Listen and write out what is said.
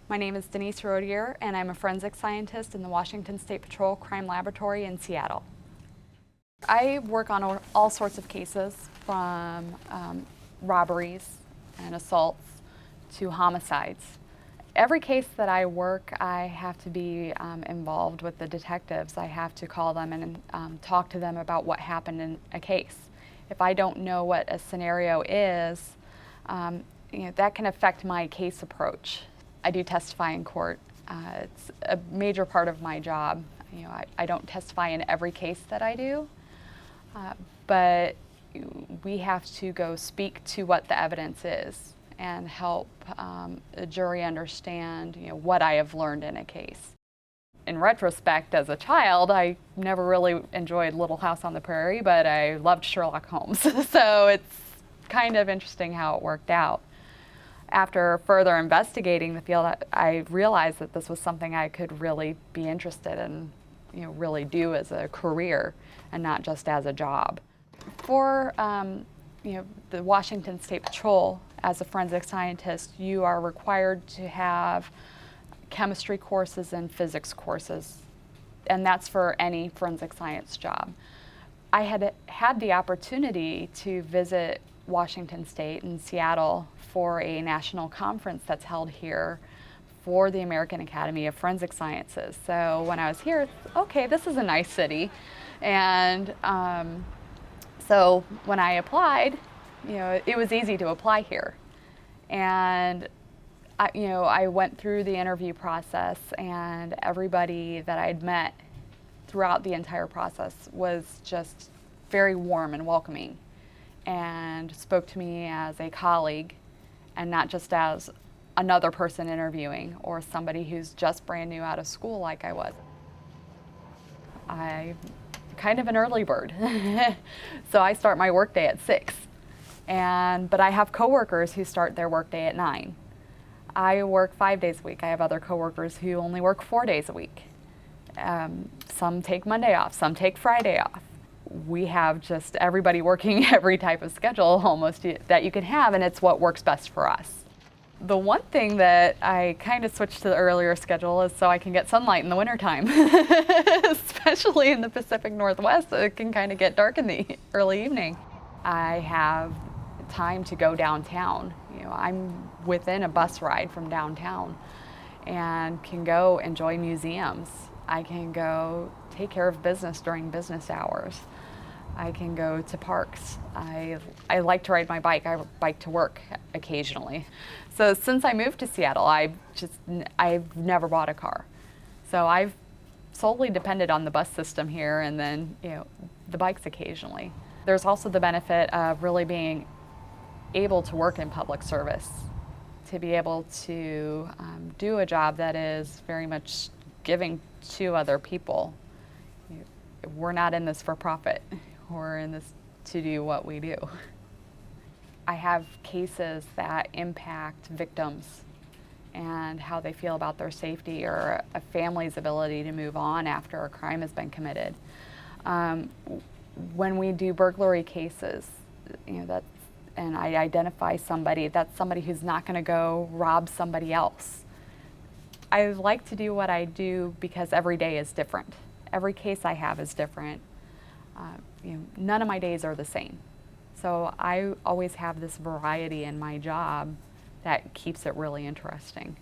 My name is Denise Rodier, and I'm a forensic scientist in the Washington State Patrol Crime Laboratory in Seattle. I work on all sorts of cases, from robberies and assaults to homicides. Every case that I work, I have to be involved with the detectives. I have to call them and talk to them about what happened in a case. If I don't know what a scenario is, that can affect my case approach. I do testify in court. It's a major part of my job. I don't testify in every case that I do, but we have to go speak to what the evidence is and help the jury understand what I have learned in a case. In retrospect, as a child, I never really enjoyed Little House on the Prairie, but I loved Sherlock Holmes. So it's kind of interesting how it worked out. After further investigating the field, I realized that this was something I could really be interested in, really do as a career and not just as a job. For the Washington State Patrol, as a forensic scientist, you are required to have chemistry courses and physics courses, and that's for any forensic science job. I had the opportunity to visit Washington State and Seattle for a national conference that's held here for the American Academy of Forensic Sciences. So when I was here, okay, this is a nice city. And so when I applied, it was easy to apply here. And I went through the interview process, and everybody that I'd met throughout the entire process was just very warm and welcoming, and spoke to me as a colleague and not just as another person interviewing or somebody who's just brand new out of school like I was. I'm kind of an early bird, so I start my workday at 6. But I have coworkers who start their workday at 9. I work 5 days a week. I have other coworkers who only work 4 days a week. Some take Monday off, some take Friday off. We have just everybody working every type of schedule almost that you can have, and it's what works best for us. The one thing that I kind of switched to the earlier schedule is so I can get sunlight in the wintertime. Especially in the Pacific Northwest, it can kind of get dark in the early evening. I have time to go downtown. I'm within a bus ride from downtown and can go enjoy museums. I can go take care of business during business hours. I can go to parks. I like to ride my bike. I bike to work occasionally. So since I moved to Seattle, I've never bought a car. So I've solely depended on the bus system here, and then the bikes occasionally. There's also the benefit of really being able to work in public service, to be able to do a job that is very much giving to other people. We're not in this for profit. We're in this to do what we do. I have cases that impact victims and how they feel about their safety, or a family's ability to move on after a crime has been committed. When we do burglary cases, and I identify somebody, that's somebody who's not going to go rob somebody else. I like to do what I do because every day is different. Every case I have is different. None of my days are the same. So I always have this variety in my job that keeps it really interesting.